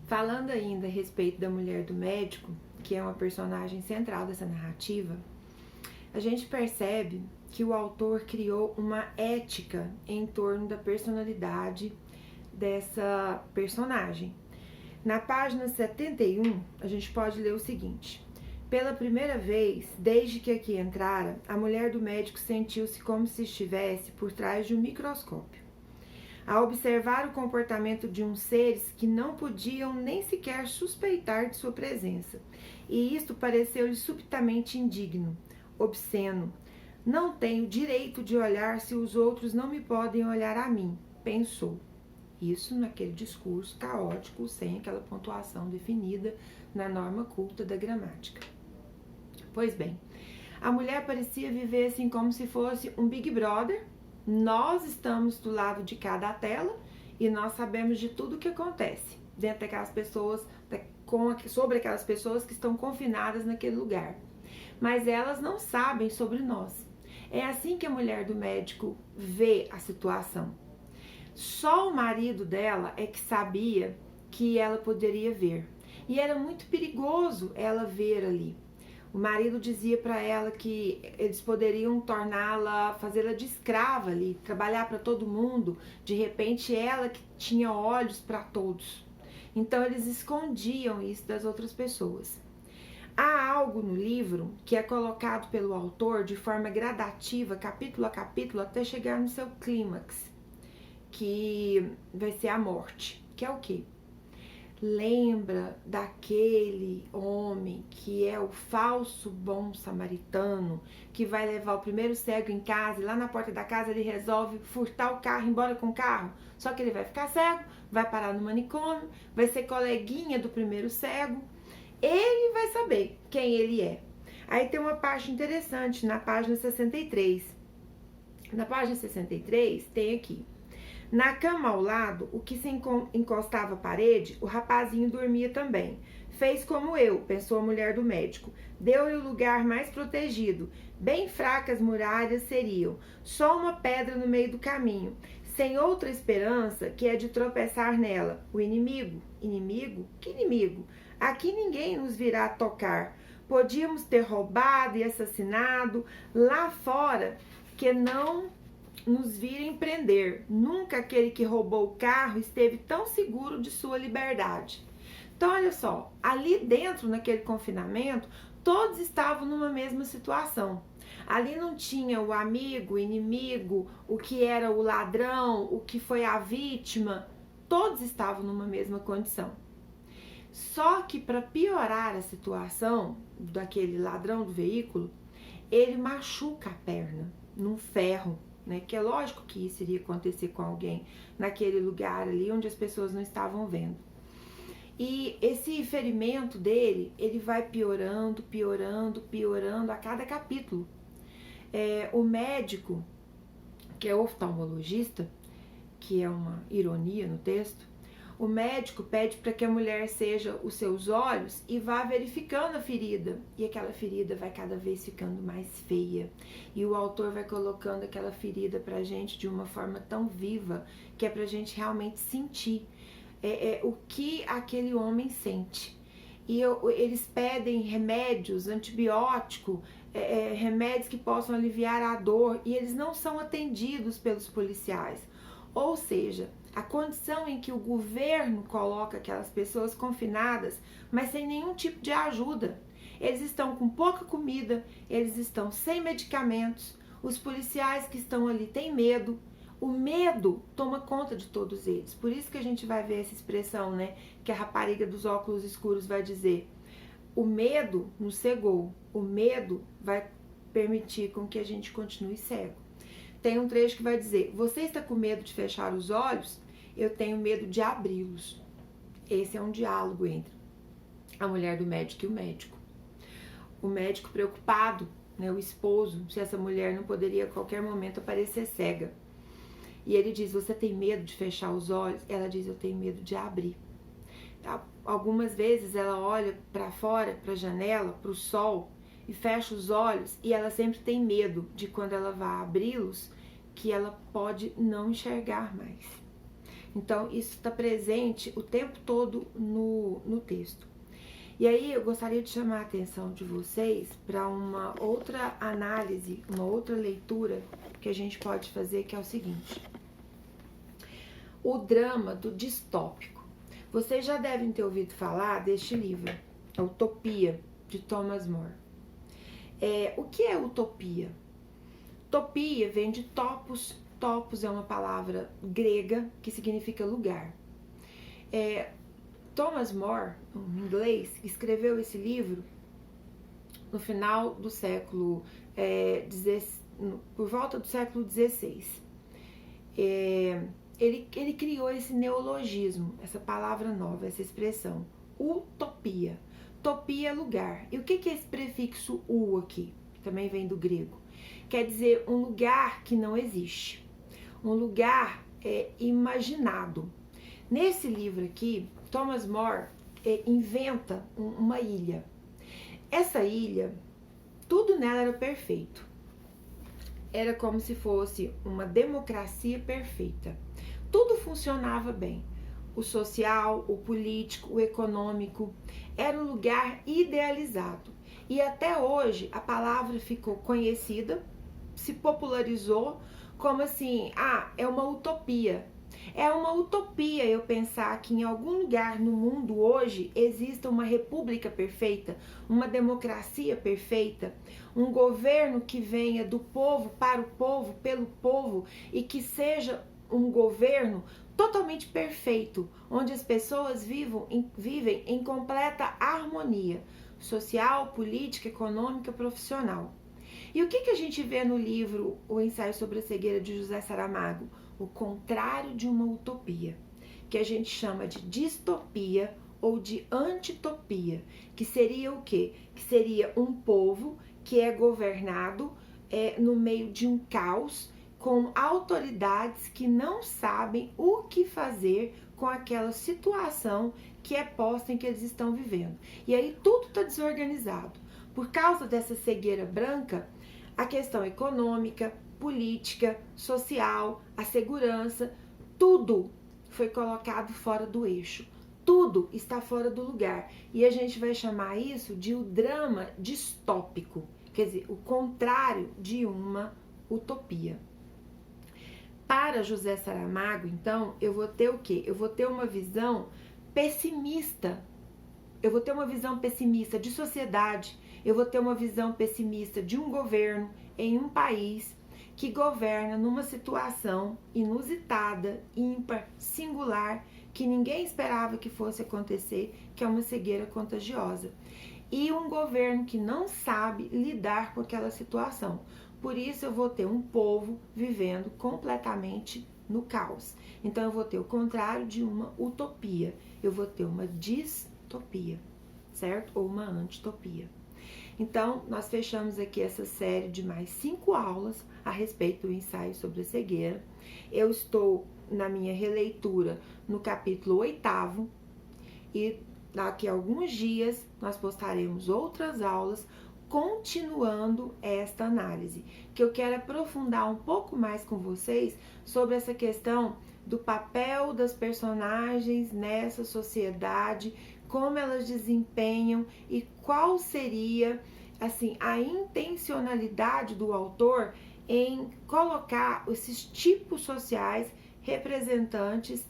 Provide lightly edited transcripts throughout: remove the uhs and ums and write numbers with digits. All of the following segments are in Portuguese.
Falando ainda a respeito da mulher do médico, que é uma personagem central dessa narrativa, a gente percebe que o autor criou uma ética em torno da personalidade dessa personagem. Na página 71, a gente pode ler o seguinte: pela primeira vez, desde que aqui entrara, a mulher do médico sentiu-se como se estivesse por trás de um microscópio, a observar o comportamento de uns seres que não podiam nem sequer suspeitar de sua presença, e isto pareceu-lhe subitamente indigno, obsceno. Não tenho direito de olhar se os outros não me podem olhar a mim, pensou. Isso naquele discurso caótico, sem aquela pontuação definida na norma culta da gramática. Pois bem, a mulher parecia viver assim como se fosse um Big Brother. Nós estamos do lado de cada tela e nós sabemos de tudo o que acontece dentro daquelas pessoas, sobre aquelas pessoas que estão confinadas naquele lugar. Mas elas não sabem sobre nós. É assim que a mulher do médico vê a situação. Só o marido dela é que sabia que ela poderia ver. E era muito perigoso ela ver ali. O marido dizia para ela que eles poderiam torná-la, fazê-la de escrava ali, trabalhar para todo mundo. De repente, ela que tinha olhos para todos. Então, eles escondiam isso das outras pessoas. Há algo no livro que é colocado pelo autor de forma gradativa, capítulo a capítulo, até chegar no seu clímax, que vai ser a morte. Que é o quê? Lembra daquele homem que é o falso bom samaritano, que vai levar o primeiro cego em casa e lá na porta da casa ele resolve furtar o carro, ir embora com o carro. Só que ele vai ficar cego, vai parar no manicômio, vai ser coleguinha do primeiro cego. Ele vai saber quem ele é. Aí tem uma parte interessante na página 63. Na página 63 tem aqui: na cama ao lado, o que se encostava à parede, o rapazinho dormia também. Fez como eu, pensou a mulher do médico. Deu-lhe o lugar mais protegido. Bem fracas muralhas seriam, só uma pedra no meio do caminho, sem outra esperança que é de tropeçar nela. O inimigo? Inimigo? Que inimigo? Aqui ninguém nos virá tocar. Podíamos ter roubado e assassinado lá fora, que não nos virem prender. Nunca aquele que roubou o carro esteve tão seguro de sua liberdade. Então, olha só, ali dentro, naquele confinamento, todos estavam numa mesma situação. Ali não tinha o amigo, o inimigo, o que era o ladrão, o que foi a vítima. Todos estavam numa mesma condição. Só que para piorar a situação daquele ladrão do veículo, ele machuca a perna num ferro, né? Que é lógico que isso iria acontecer com alguém naquele lugar ali onde as pessoas não estavam vendo. E esse ferimento dele, ele vai piorando, piorando, piorando a cada capítulo. O médico, que é oftalmologista, que é uma ironia no texto, o médico pede para que a mulher seja os seus olhos e vá verificando a ferida. E aquela ferida vai cada vez ficando mais feia. E o autor vai colocando aquela ferida pra gente de uma forma tão viva que é pra gente realmente sentir o que aquele homem sente. E eles pedem remédios, antibiótico, remédios que possam aliviar a dor, e eles não são atendidos pelos policiais. Ou seja, a condição em que o governo coloca aquelas pessoas confinadas, mas sem nenhum tipo de ajuda. Eles estão com pouca comida, eles estão sem medicamentos, os policiais que estão ali têm medo. O medo toma conta de todos eles. Por isso que a gente vai ver essa expressão, né? Que a rapariga dos óculos escuros vai dizer: o medo nos cegou, o medo vai permitir com que a gente continue cego. Tem um trecho que vai dizer: você está com medo de fechar os olhos? Eu tenho medo de abri-los. Esse é um diálogo entre a mulher do médico e o médico. O médico preocupado, né, o esposo, se essa mulher não poderia a qualquer momento aparecer cega. E ele diz: você tem medo de fechar os olhos? Ela diz: eu tenho medo de abrir. Algumas vezes ela olha para fora, para a janela, para o sol, e fecha os olhos, e ela sempre tem medo de quando ela vai abri-los, que ela pode não enxergar mais. Então, isso está presente o tempo todo no texto. E aí, eu gostaria de chamar a atenção de vocês para uma outra análise, uma outra leitura que a gente pode fazer, que é o seguinte: o drama do distópico. Vocês já devem ter ouvido falar deste livro, a Utopia, de Thomas More. O que é utopia? Utopia vem de topos. Topos é uma palavra grega que significa lugar. Thomas More, em inglês, escreveu esse livro no final do século por volta do século XVI. Ele criou esse neologismo, essa palavra nova, essa expressão, utopia. Utopia é lugar. E o que é esse prefixo u aqui? Também vem do grego. Quer dizer um lugar que não existe. Um lugar imaginado. Nesse livro aqui, Thomas More inventa uma ilha. Essa ilha, tudo nela era perfeito. Era como se fosse uma democracia perfeita. Tudo funcionava bem. O social, o político, o econômico. Era um lugar idealizado. E até hoje a palavra ficou conhecida, se popularizou como assim, é uma utopia. É uma utopia eu pensar que em algum lugar no mundo hoje exista uma república perfeita, uma democracia perfeita, um governo que venha do povo, para o povo, pelo povo, e que seja um governo totalmente perfeito, onde as pessoas vivem em completa harmonia social, política, econômica, profissional. E o que a gente vê no livro O Ensaio sobre a Cegueira, de José Saramago? O contrário de uma utopia, que a gente chama de distopia ou de antitopia, que seria o quê? Que seria um povo que é governado no meio de um caos, com autoridades que não sabem o que fazer com aquela situação que é posta em que eles estão vivendo. E aí tudo está desorganizado. Por causa dessa cegueira branca, a questão econômica, política, social, a segurança, tudo foi colocado fora do eixo. Tudo está fora do lugar. E a gente vai chamar isso de o drama distópico, quer dizer, o contrário de uma utopia. Para José Saramago, então, eu vou ter o quê? Eu vou ter uma visão pessimista. Eu vou ter uma visão pessimista de sociedade. Eu vou ter uma visão pessimista de um governo em um país que governa numa situação inusitada, ímpar, singular, que ninguém esperava que fosse acontecer, que é uma cegueira contagiosa. E um governo que não sabe lidar com aquela situação. Por isso eu vou ter um povo vivendo completamente no caos. Então eu vou ter o contrário de uma utopia. Eu vou ter uma distopia, certo? Ou uma antitopia. Então, nós fechamos aqui essa série de mais 5 aulas a respeito do ensaio sobre a cegueira. Eu estou na minha releitura no capítulo 8º e daqui a alguns dias nós postaremos outras aulas continuando esta análise, que eu quero aprofundar um pouco mais com vocês sobre essa questão do papel das personagens nessa sociedade, como elas desempenham e qual seria, assim, a intencionalidade do autor em colocar esses tipos sociais representantes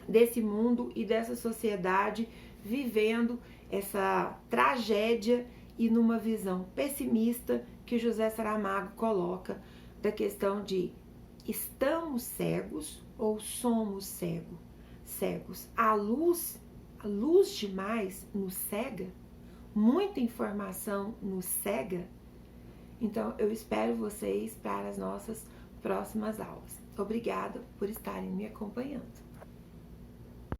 desse mundo e dessa sociedade vivendo essa tragédia e numa visão pessimista que José Saramago coloca da questão de estamos cegos ou somos cegos. A luz demais nos cega? Muita informação nos cega? Então, eu espero vocês para as nossas próximas aulas. Obrigada por estarem me acompanhando.